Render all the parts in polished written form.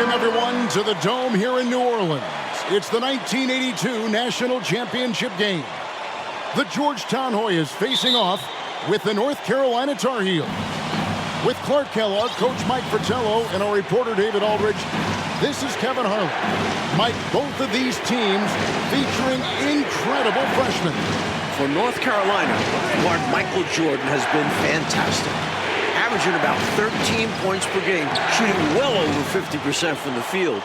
Welcome, everyone, to the Dome here in New Orleans. It's the 1982 National Championship game. The Georgetown Hoyas facing off with the North Carolina Tar Heels. With Clark Kellogg, Coach Mike Fratello, and our reporter David Aldridge, this is Kevin Harlan. Mike, both of these teams featuring incredible freshmen. For North Carolina, guard Michael Jordan has been fantastic. Averaging about 13 points per game, shooting well over 50% from the field.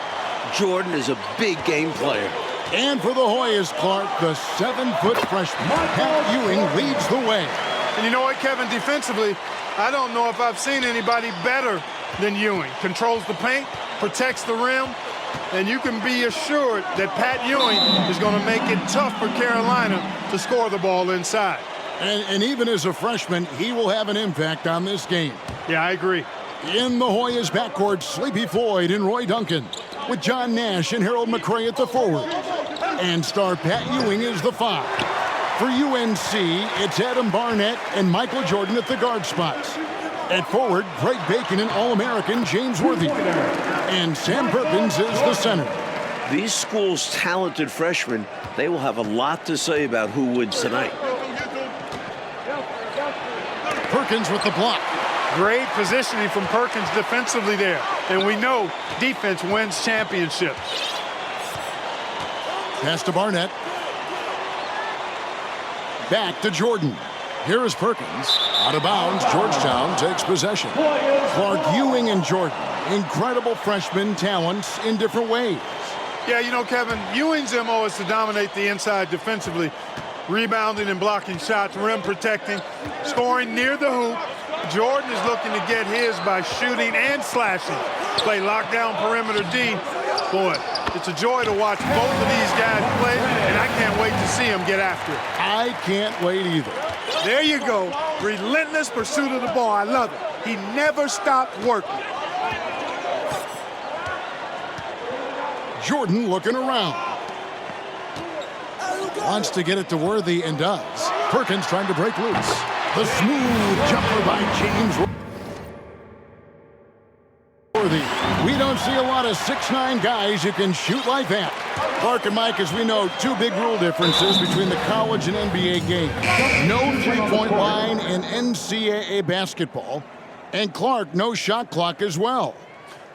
Jordan is a big game player. And for the Hoyas, Clark, the 7-foot freshman, Pat Ewing, leads the way. And you know what, Kevin, defensively, I don't know if I've seen anybody better than Ewing. Controls the paint, protects the rim, and you can be assured that Pat Ewing is going to make it tough for Carolina to score the ball inside. And even as a freshman, he will have an impact on this game. Yeah, I agree. In the Hoyas backcourt, Sleepy Floyd and Roy Duncan, with John Nash and Harold McRae at the forward. And star Pat Ewing is the 5. For UNC, it's Adam Barnett and Michael Jordan at the guard spots. At forward, Greg Bacon and All-American James Worthy. And Sam Perkins is the center. These schools' talented freshmen, they will have a lot to say about who wins tonight. Perkins with the block. Great positioning from Perkins defensively there. And we know defense wins championships. Pass to Barnett. Back to Jordan. Here is Perkins. Out of bounds, Georgetown takes possession. Clark, Ewing, and Jordan. Incredible freshman talents in different ways. Yeah, you know, Kevin, Ewing's MO is to dominate the inside defensively. Rebounding and blocking shots, rim protecting, scoring near the hoop. Jordan is looking to get his by shooting and slashing. Play lockdown perimeter D. Boy, it's a joy to watch both of these guys play, and I can't wait to see them get after it. I can't wait either. There you go. Relentless pursuit of the ball. I love it. He never stopped working. Jordan looking around. Wants to get it to Worthy and does. Perkins trying to break loose. The smooth jumper by James Worthy. We don't see a lot of 6'9" guys who can shoot like that. Clark and Mike, as we know, two big rule differences between the college and NBA game. No three-point line in NCAA basketball. And Clark, no shot clock as well.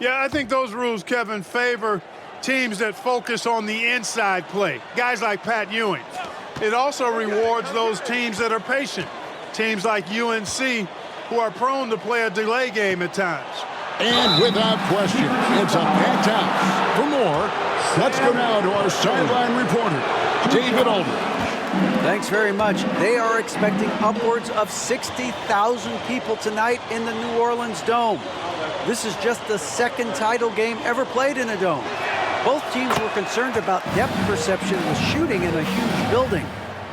Yeah, I think those rules, Kevin, favor teams that focus on the inside play. Guys like Pat Ewing. It also rewards those teams that are patient. Teams like UNC who are prone to play a delay game at times. And without question, it's a packed house. For more, let's go now to our sideline reporter, David Aldridge. Thanks very much. They are expecting upwards of 60,000 people tonight in the New Orleans Dome. This is just the second title game ever played in a dome. Both teams were concerned about depth perception with shooting in a huge building.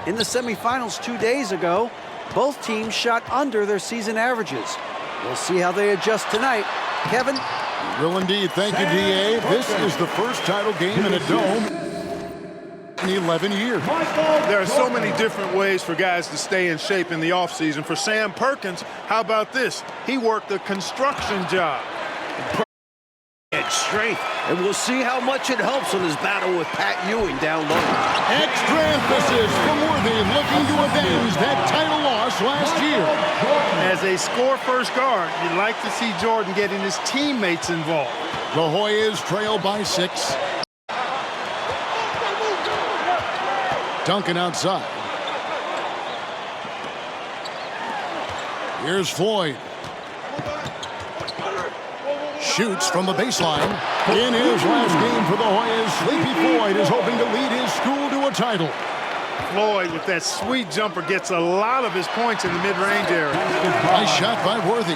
In the semifinals 2 days ago, both teams shot under their season averages. We'll see how they adjust tonight. Kevin? Will indeed. Thank you, D.A. This is the first title game in a dome in 11 years. There are so many different ways for guys to stay in shape in the offseason. For Sam Perkins, how about this? He worked a construction job. And strength, and we'll see how much it helps in his battle with Pat Ewing down low. Extra emphasis from Worthy, looking to avenge that title loss last year. As a score-first guard, you'd like to see Jordan getting his teammates involved. The Hoyas trail by 6. Duncan outside. Here's Floyd. Shoots from the baseline. In his last game for the Hoyas, Sleepy Floyd is hoping to lead his school to a title. Floyd, with that sweet jumper, gets a lot of his points in the mid-range area. Nice shot by Worthy.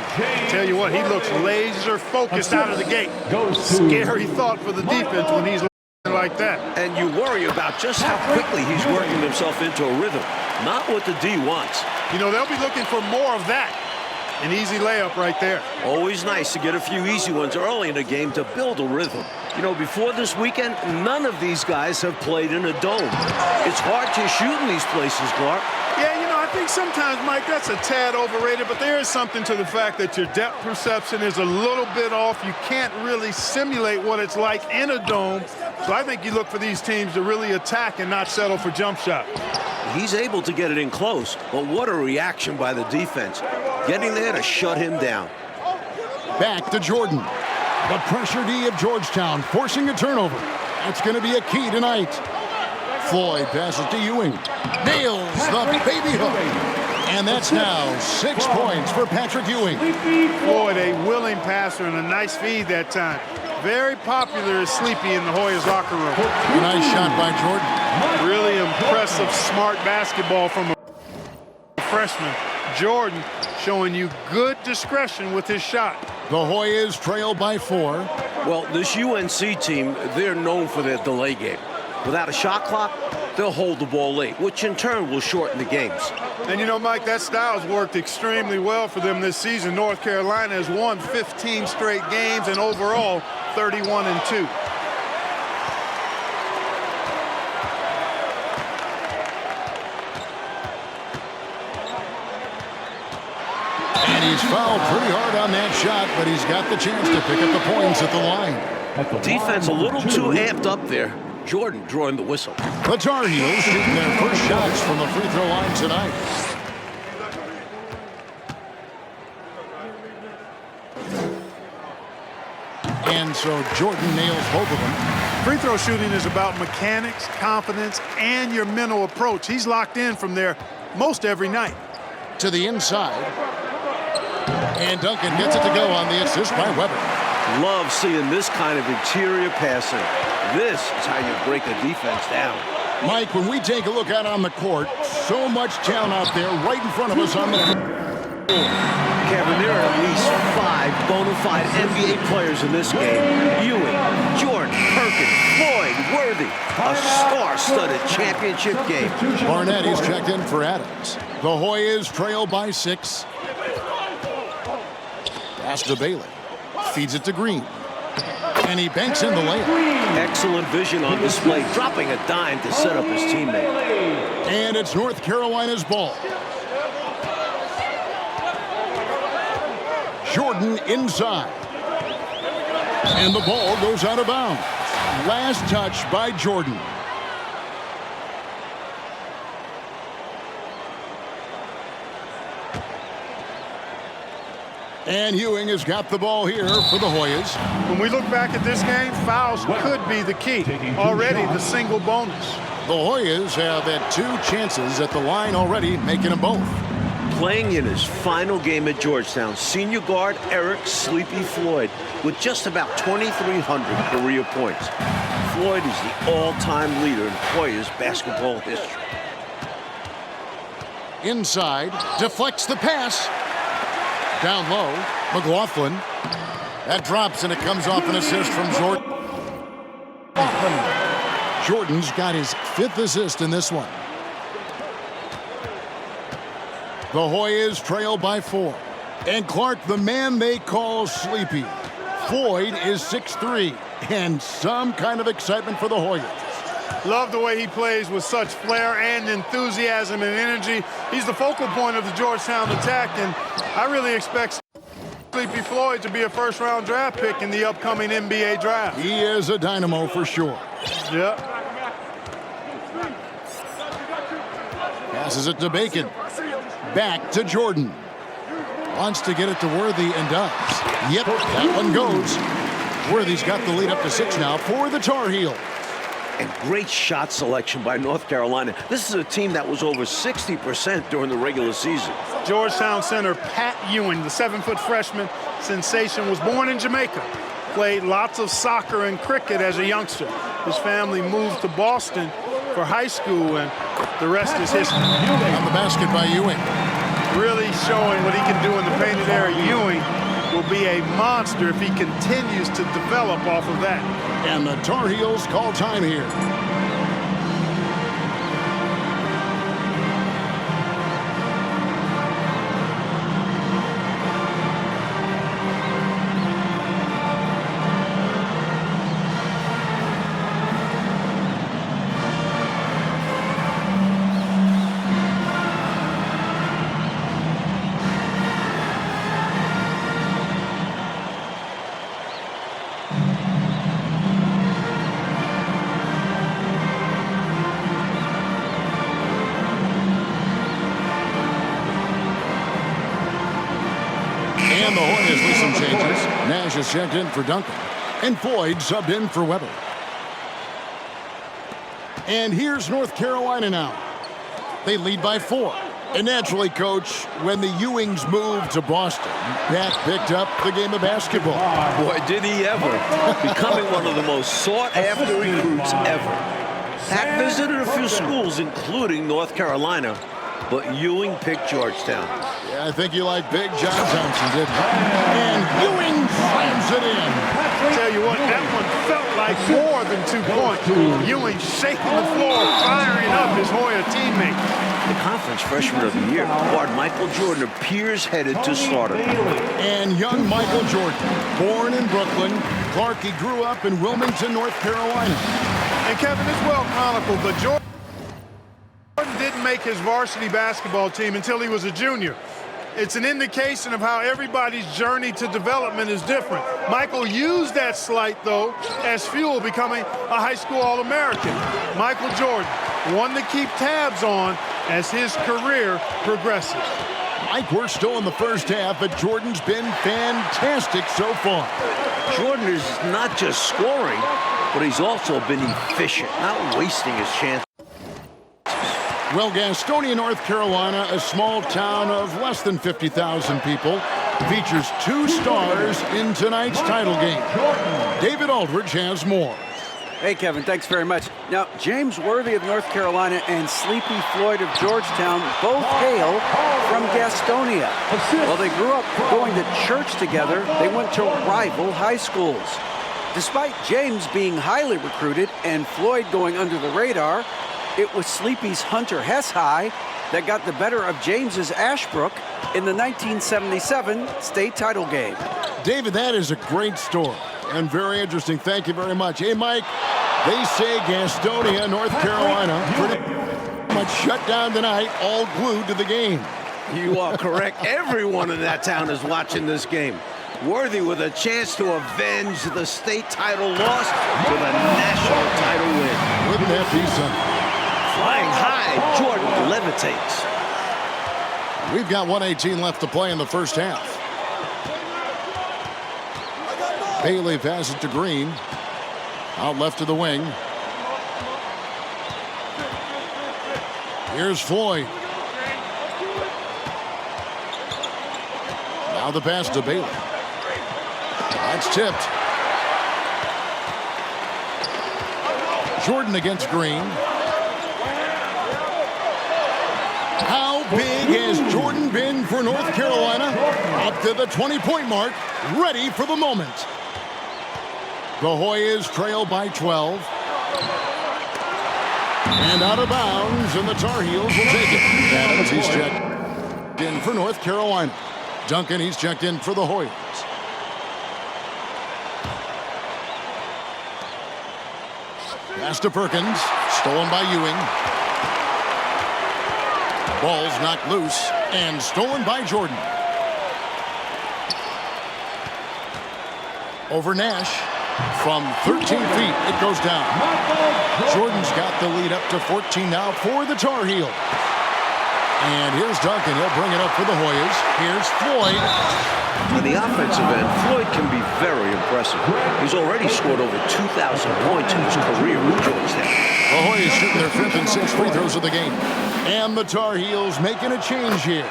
Tell you what, he looks laser-focused out of the gate. Scary thought for the defense when he's like that. And you worry about just how quickly he's working himself into a rhythm. Not what the D wants. You know, they'll be looking for more of that. An easy layup right there. Always nice to get a few easy ones early in a game to build a rhythm. You know, before this weekend, none of these guys have played in a dome. It's hard to shoot in these places, Clark. Yeah, you know, I think sometimes, Mike, that's a tad overrated, but there is something to the fact that your depth perception is a little bit off. You can't really simulate what it's like in a dome. So I think you look for these teams to really attack and not settle for jump shot. He's able to get it in close, but what a reaction by the defense. Getting there to shut him down. Back to Jordan. The pressure D of Georgetown forcing a turnover. That's going to be a key tonight. Floyd passes to Ewing. Nails the baby hook. And that's now 6 points for Patrick Ewing. Floyd, a willing passer and a nice feed that time. Very popular as Sleepy in the Hoyas locker room. A nice shot by Jordan. Really impressive, smart basketball from a freshman. Jordan showing you good discretion with his shot. The Hoyas trail by 4. Well, this UNC team, they're known for their delay game. Without a shot clock, they'll hold the ball late, which in turn will shorten the games. And you know, Mike, that style's worked extremely well for them this season. North Carolina has won 15 straight games and overall 31-2. And he's fouled pretty hard on that shot, but he's got the chance to pick up the points at the line. Defense a little too amped up there. Jordan drawing the whistle. The Tar Heels shooting their first shots from the free throw line tonight. And so Jordan nails both of them. Free throw shooting is about mechanics, confidence, and your mental approach. He's locked in from there most every night. To the inside. And Duncan gets it to go on the assist by Weber. Love seeing this kind of interior passing. This is how you break a defense down. Mike, when we take a look out on the court, so much talent out there right in front of us on the floor. Kevin, there are at least 5 bona fide NBA players in this game. Ewing, Jordan, Perkins, Floyd, Worthy. A star-studded championship game. Barnett is checked in for Adams. The Hoyas trail by 6. Pass to Bailey. Feeds it to Green. And he banks in the layup. Excellent vision on display, dropping a dime to set up his teammate. And it's North Carolina's ball. Jordan inside. And the ball goes out of bounds. Last touch by Jordan. And Ewing has got the ball here for the Hoyas. When we look back at this game, fouls could be the key. Already the single bonus. The Hoyas have had 2 chances at the line already, making them both. Playing in his final game at Georgetown, senior guard Eric Sleepy Floyd with just about 2,300 career points. Floyd is the all-time leader in Hoyas basketball history. Inside, deflects the pass. Down low, McLaughlin. That drops and it comes off an assist from Jordan. Jordan's got his 5th assist in this one. The Hoyas trail by 4. And Clark, the man they call Sleepy. Floyd is 6'3", and some kind of excitement for the Hoyas. Love the way he plays with such flair and enthusiasm and energy. He's the focal point of the Georgetown attack, and I really expect Sleepy Floyd to be a first-round draft pick in the upcoming NBA draft. He is a dynamo for sure. Yep. Passes it to Bacon. Back to Jordan. Wants to get it to Worthy and does. Yep, that one goes. Worthy's got the lead up to 6 now for the Tar Heels. And great shot selection by North Carolina. This is a team that was over 60% during the regular season. Georgetown center Pat Ewing, the 7-foot freshman sensation, was born in Jamaica. Played lots of soccer and cricket as a youngster. His family moved to Boston for high school, and the rest is history. On the basket by Ewing. Really showing what he can do in the painted area. Ewing will be a monster if he continues to develop off of that. And the Tar Heels call time here. some changes. Nash is checked in for Duncan, and Floyd subbed in for Weber. And here's North Carolina now. They lead by 4. And naturally, Coach, when the Ewings moved to Boston, Dak picked up the game of basketball. Boy, did he ever. Becoming one of the most sought-after recruits ever. Dak visited a few schools, including North Carolina, but Ewing picked Georgetown. Yeah, I think you like Big John Thompson, didn't you? And Ewing slams it in. I'll tell you what, that one felt like more than 2 points. Ewing shaking the floor, firing up his Hoya teammate. The conference freshman of the year, guard Michael Jordan, appears headed to stardom. And young Michael Jordan, born in Brooklyn. Clarkie grew up in Wilmington, North Carolina. And Kevin, it's well chronicled, but Jordan didn't make his varsity basketball team until he was a junior. It's an indication of how everybody's journey to development is different. Michael used that slight, though, as fuel, becoming a high school All-American. Michael Jordan, one to keep tabs on as his career progresses. Mike, we're still in the first half, but Jordan's been fantastic so far. Jordan is not just scoring, but he's also been efficient, not wasting his chance. Well, Gastonia, North Carolina, a small town of less than 50,000 people, features 2 stars in tonight's title game. David Aldridge has more. Hey, Kevin, thanks very much. Now, James Worthy of North Carolina and Sleepy Floyd of Georgetown both hail from Gastonia. While they grew up going to church together, they went to rival high schools. Despite James being highly recruited and Floyd going under the radar, it was Sleepy's Hunter Hess High that got the better of James's Ashbrook in the 1977 state title game. David, that is a great story and very interesting. Thank you very much. Hey, Mike, they say Gastonia, North Carolina, pretty much shut down tonight, all glued to the game. You are correct. Everyone in that town is watching this game. Worthy with a chance to avenge the state title loss with a national title win. Wouldn't that be something? Flying high, Jordan levitates. We've got 1:18 left to play in the first half. Bailey passes to Green. Out left to the wing. Here's Floyd. Now the pass to Bailey. That's tipped. Jordan against Green. How big has Jordan been for North Carolina? Up to the 20-point mark, ready for the moment. The Hoyas trail by 12. And out of bounds, and the Tar Heels will take it. Adams, he's checked in for North Carolina. Duncan, he's checked in for the Hoyas. Pass to Perkins, stolen by Ewing. Ball's knocked loose and stolen by Jordan. Over Nash. From 13 feet, it goes down. Jordan's got the lead up to 14 now for the Tar Heel. And here's Duncan. He'll bring it up for the Hoyas. Here's Floyd. On the offensive end, Floyd can be very impressive. He's already scored over 2,000 points in his career with Georgetown. The Hoyas shooting their 5th and 6th free throws of the game. And the Tar Heels making a change here.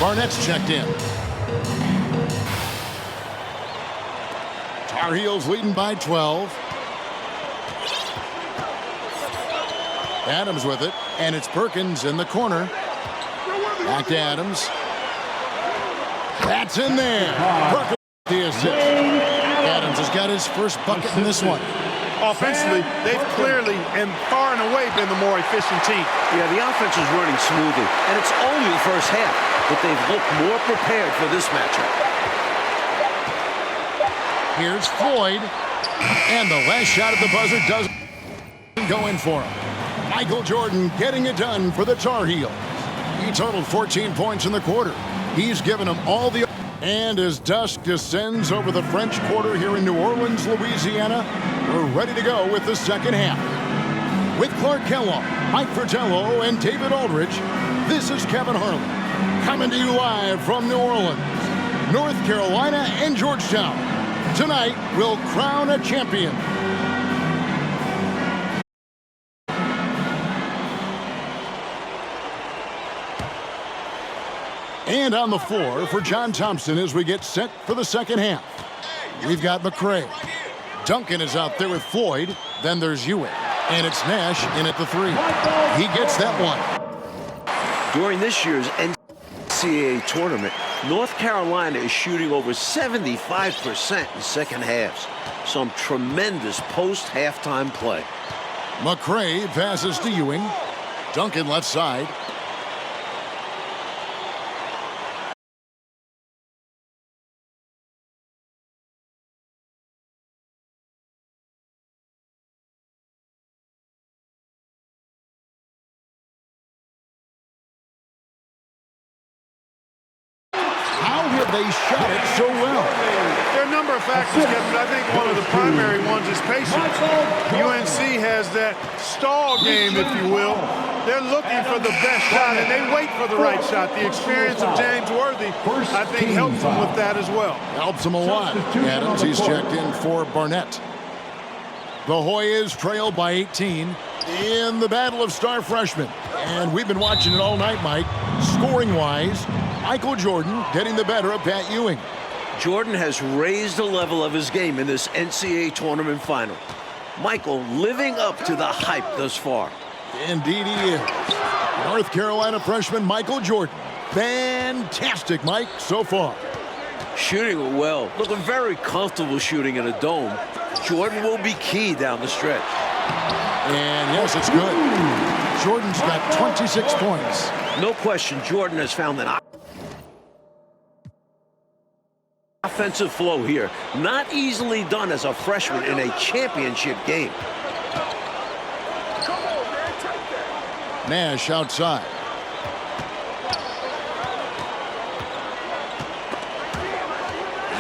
Barnett's checked in. Tar Heels leading by 12. Adams with it, and it's Perkins in the corner. Back to Adams. That's in there. Perkins the assist. Adams has got his first bucket in this one. Offensively, they've clearly and far and away been the more efficient team. Yeah, the offense is running smoothly, and it's only the first half, but they've looked more prepared for this matchup. Here's Floyd, and the last shot at the buzzer doesn't go in for him. Michael Jordan getting it done for the Tar Heels. He totaled 14 points in the quarter. He's given them all the... And as dusk descends over the French Quarter here in New Orleans, Louisiana, we're ready to go with the second half. With Clark Kellogg, Mike Fratello, and David Aldridge, this is Kevin Harlan, coming to you live from New Orleans. North Carolina and Georgetown. Tonight, we'll crown a champion. And on the floor for John Thompson as we get set for the second half. We've got McCray. Duncan is out there with Floyd. Then there's Ewing. And it's Nash in at the three. He gets that one. During this year's NCAA tournament, North Carolina is shooting over 75% in second halves. Some tremendous post-halftime play. McCray passes to Ewing. Duncan left side. They shot it so well. There are a number of factors, Kevin, but I think one of the primary ones is patience. UNC has that stall game, if you will. They're looking for the best shot, and they wait for the right shot. The experience of James Worthy, I think, helps them with that as well. Helps them a lot. Adams, he's checked in for Barnett. The Hoyas trail by 18 in the battle of star freshmen. And we've been watching it all night, Mike. Scoring-wise, Michael Jordan getting the better of Pat Ewing. Jordan has raised the level of his game in this NCAA tournament final. Michael living up to the hype thus far. Indeed he is. North Carolina freshman Michael Jordan. Fantastic, Mike, so far. Shooting it well. Looking very comfortable shooting in a dome. Jordan will be key down the stretch. And yes, it's good. Jordan's got 26 points. No question, Jordan has found an offensive flow here. Not easily done as a freshman in a championship game. Nash outside.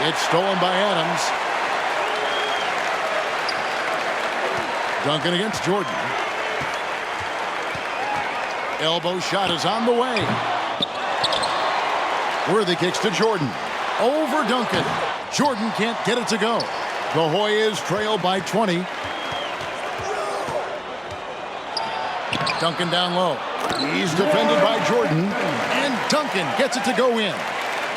It's stolen by Adams. Duncan against Jordan. Elbow shot is on the way. Worthy kicks to Jordan. Over Duncan. Jordan can't get it to go. The Hoyas trail by 20. Duncan down low. He's defended by Jordan. And Duncan gets it to go in.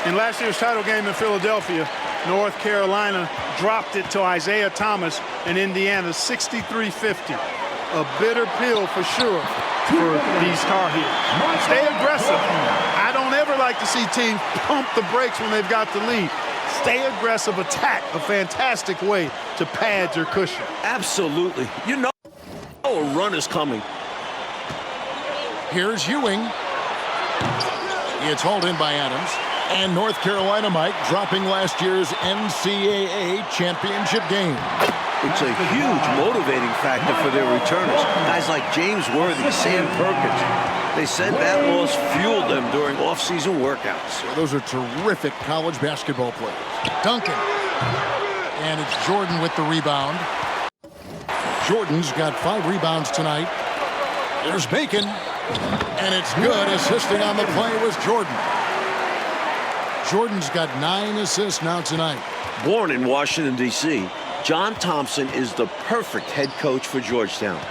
In last year's title game in Philadelphia, North Carolina dropped it to Isaiah Thomas and Indiana 63-50. A bitter pill for sure for these Tar Heels. Stay aggressive. I don't ever like to see teams pump the brakes when they've got the lead. Stay aggressive, attack, a fantastic way to pad your cushion. Absolutely. You know a run is coming. Here's Ewing. It's hauled in by Adams. And North Carolina, Mike, dropping last year's NCAA championship game. It's a huge motivating factor for their returners. Guys like James Worthy, Sam Perkins. They said that loss fueled them during off-season workouts. So those are terrific college basketball players. Duncan. And it's Jordan with the rebound. Jordan's got 5 rebounds tonight. There's Bacon. And it's good. Assisting on the play was Jordan. Jordan's got 9 assists now tonight. Born in Washington, D.C., John Thompson is the perfect head coach for Georgetown.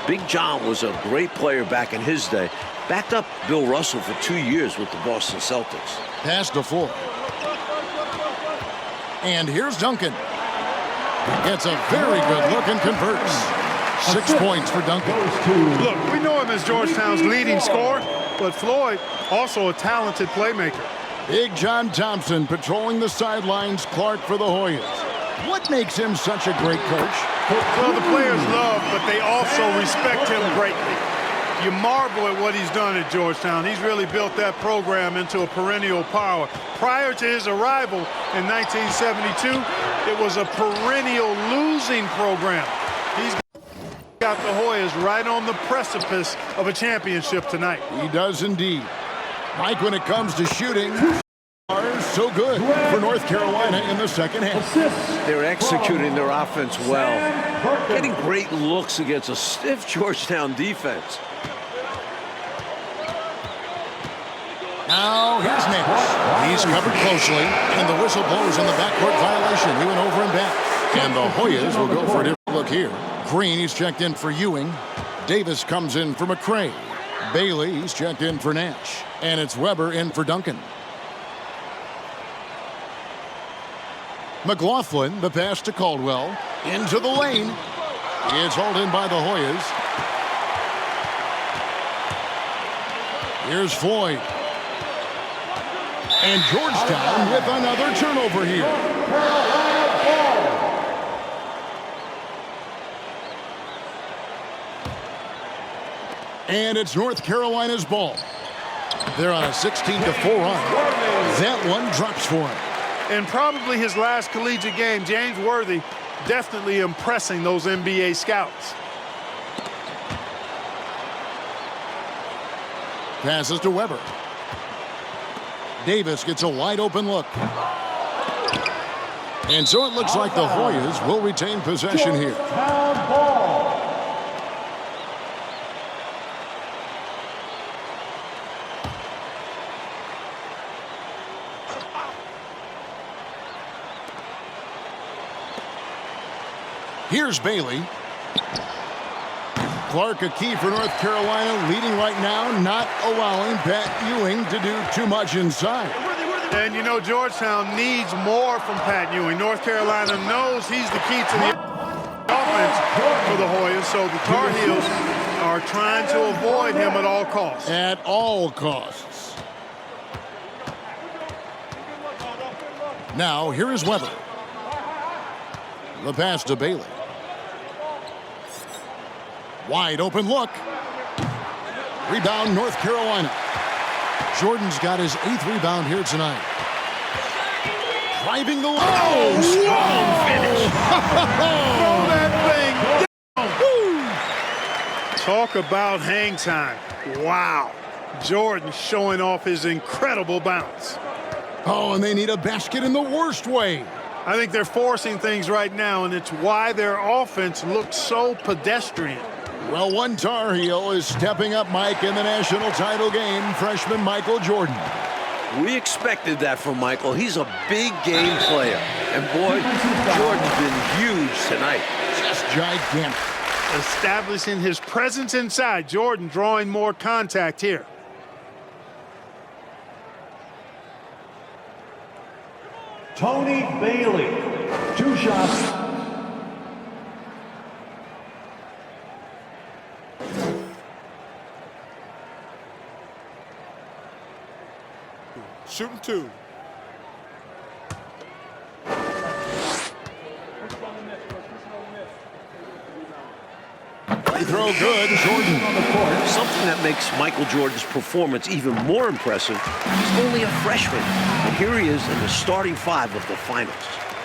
Big John was a great player back in his day. Backed up Bill Russell for 2 years with the Boston Celtics. Pass to Floyd. And here's Duncan. Gets a very good look and converts. 6 points for Duncan. Look, we know him as Georgetown's leading scorer, but Floyd also a talented playmaker. Big John Thompson patrolling the sidelines. Clark for the Hoyas. What makes him such a great coach? Well, the players love, but they also respect him greatly. You marvel at what he's done at Georgetown. He's really built that program into a perennial power. Prior to his arrival in 1972, it was a perennial losing program. He's got the Hoyas right on the precipice of a championship tonight. He does indeed. Mike, when it comes to shooting, so good for North Carolina in the second half. They're executing their offense well. Getting great looks against a stiff Georgetown defense. Now here's Nash. He's covered closely, and the whistle blows on the backcourt violation. He went over and back. And the Hoyas will go for a different look here. Green, he's checked in for Ewing. Davis comes in for McCray. Bailey, he's checked in for Nash. And it's Weber in for Duncan. McLaughlin, the pass to Caldwell. Into the lane. It's hauled in by the Hoyas. Here's Floyd. And Georgetown with another turnover here. And it's North Carolina's ball. They're on a 16-4 run. That one drops for him. In probably his last collegiate game, James Worthy definitely impressing those NBA scouts. Passes to Weber. Davis gets a wide open look. And so it looks like the Hoyas will retain possession here. Here's Bailey. Clark, a key for North Carolina, leading right now, not allowing Pat Ewing to do too much inside. And you know, Georgetown needs more from Pat Ewing. North Carolina knows he's the key to the offense for the Hoyas, so the Tar Heels are trying to avoid him at all costs. At all costs. Now, here is Weber. The pass to Bailey. Wide open look. Rebound, North Carolina. Jordan's got his 8th rebound here tonight. Driving the line. Oh, strong finish. Throw that thing down. Talk about hang time. Wow. Jordan showing off his incredible bounce. Oh, and they need a basket in the worst way. I think they're forcing things right now, and it's why their offense looks so pedestrian. Well, one Tar Heel is stepping up, Mike, in the national title game, freshman Michael Jordan. We expected that from Michael. He's a big game player. And boy, Jordan's been huge tonight. Just gigantic. Establishing his presence inside. Jordan drawing more contact here. Tony Bailey, 2 shots. Shooting 2. Free throw good, Jordan on the court. Something that makes Michael Jordan's performance even more impressive. He's only a freshman, and here he is in the starting 5 of the finals.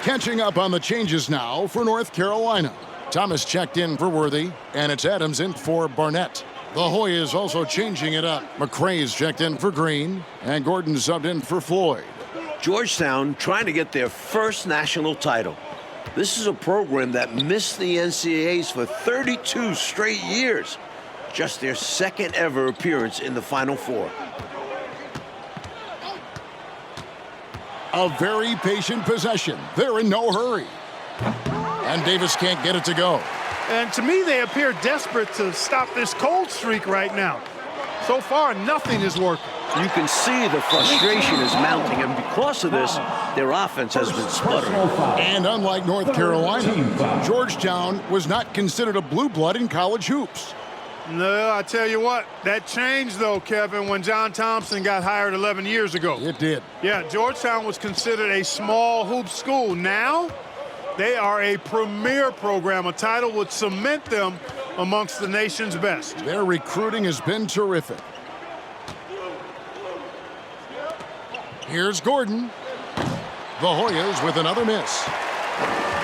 Catching up on the changes now for North Carolina. Thomas checked in for Worthy, and it's Adams in for Barnett. The Hoyas also changing it up. McCray's checked in for Green, and Gordon subbed in for Floyd. Georgetown trying to get their first national title. This is a program that missed the NCAAs for 32 straight years. Just their 2nd ever appearance in the Final Four. A very patient possession. They're in no hurry. And Davis can't get it to go. And to me, they appear desperate to stop this cold streak right now. So far, nothing is working. You can see the frustration is mounting, and because of this, their offense has been sputtering. And unlike North Carolina, Georgetown was not considered a blue blood in college hoops. No, I tell you what, that changed, though, Kevin, when John Thompson got hired 11 years ago. It did. Yeah, Georgetown was considered a small hoop school. Now, they are a premier program. A title would cement them amongst the nation's best. Their recruiting has been terrific. Here's Gordon. The Hoyas with another miss.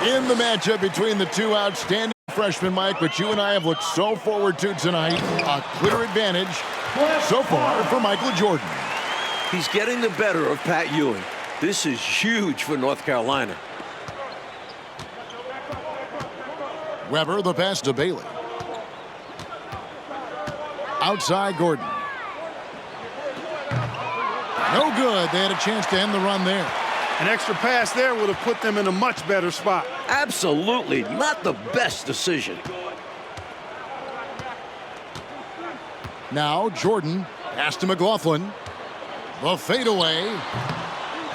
In the matchup between the two outstanding freshmen, Mike, which you and I have looked so forward to tonight, a clear advantage so far for Michael Jordan. He's getting the better of Pat Ewing. This is huge for North Carolina. Weber, the pass to Bailey. Outside Gordon. No good. They had a chance to end the run there. An extra pass there would have put them in a much better spot. Absolutely not the best decision. Now Jordan, pass to McLaughlin. The fadeaway.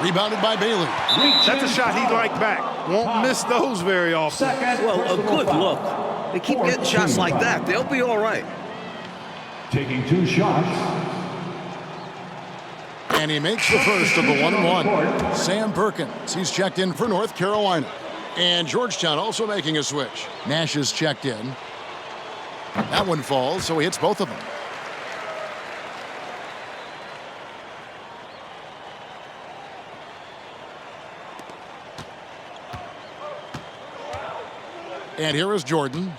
Rebounded by Bailey. That's a shot he'd like back. Won't miss those very often. Well, a good look. They keep getting shots like that. They'll be all right. Taking 2 shots. And he makes the first of the 1-and-1. Sam Perkins, he's checked in for North Carolina. And Georgetown also making a switch. Nash is checked in. That one falls, so he hits both of them. And here is Jordan.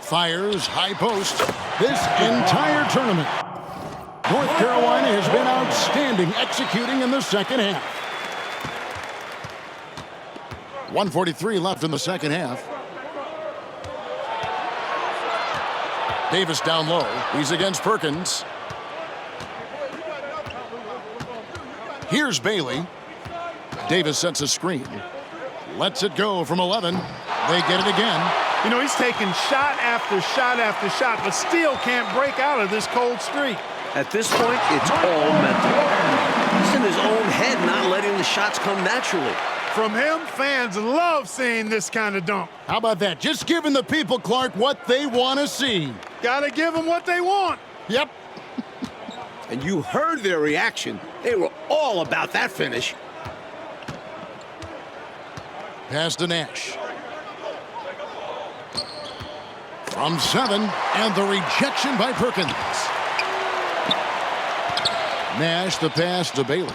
Fires high post this entire tournament. North Carolina has been outstanding executing in the second half. 1:43 left in the second half. Davis down low. He's against Perkins. Here's Bailey. Davis sets a screen. Lets it go from 11. They get it again. You know, he's taking shot after shot after shot, but still can't break out of this cold streak. At this point, it's all mental. He's in his own head, not letting the shots come naturally. From him, fans love seeing this kind of dunk. How about that? Just giving the people, Clark, what they want to see. Gotta give them what they want. Yep. And you heard their reaction. They were all about that finish. Pass to Nash. From 7, and the rejection by Perkins. Nash the pass to Bailey.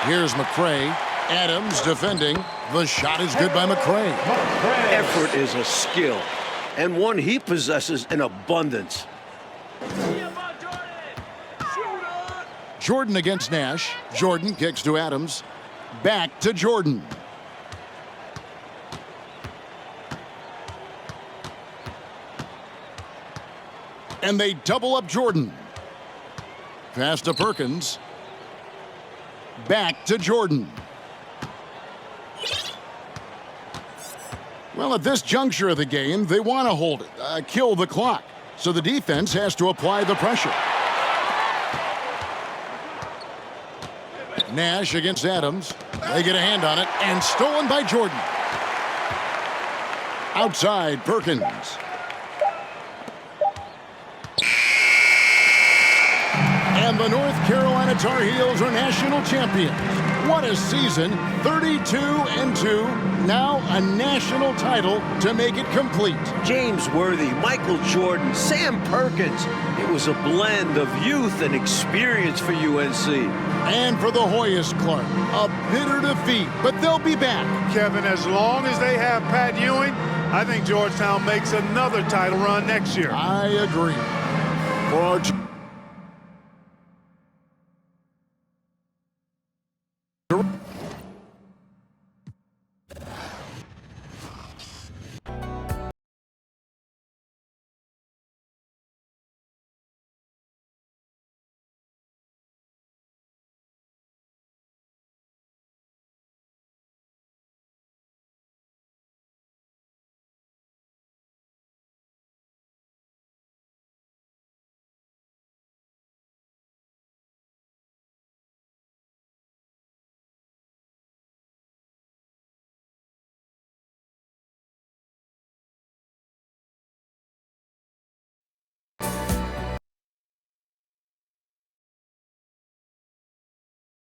Here's McCray. Adams defending. The shot is good by McCray. Effort is a skill, and one he possesses in abundance. Jordan against Nash. Jordan kicks to Adams. Back to Jordan. And they double up Jordan. Pass to Perkins. Back to Jordan. Well, at this juncture of the game, they want to hold it, kill the clock. So the defense has to apply the pressure. Nash against Adams. They get a hand on it, and stolen by Jordan. Outside, Perkins. And the North Carolina Tar Heels are national champions. What a season, 32-2, now a national title to make it complete. James Worthy, Michael Jordan, Sam Perkins. It was a blend of youth and experience for UNC. And for the Hoyas, Clark, a bitter defeat, but they'll be back. Kevin, as long as they have Pat Ewing, I think Georgetown makes another title run next year. I agree. For our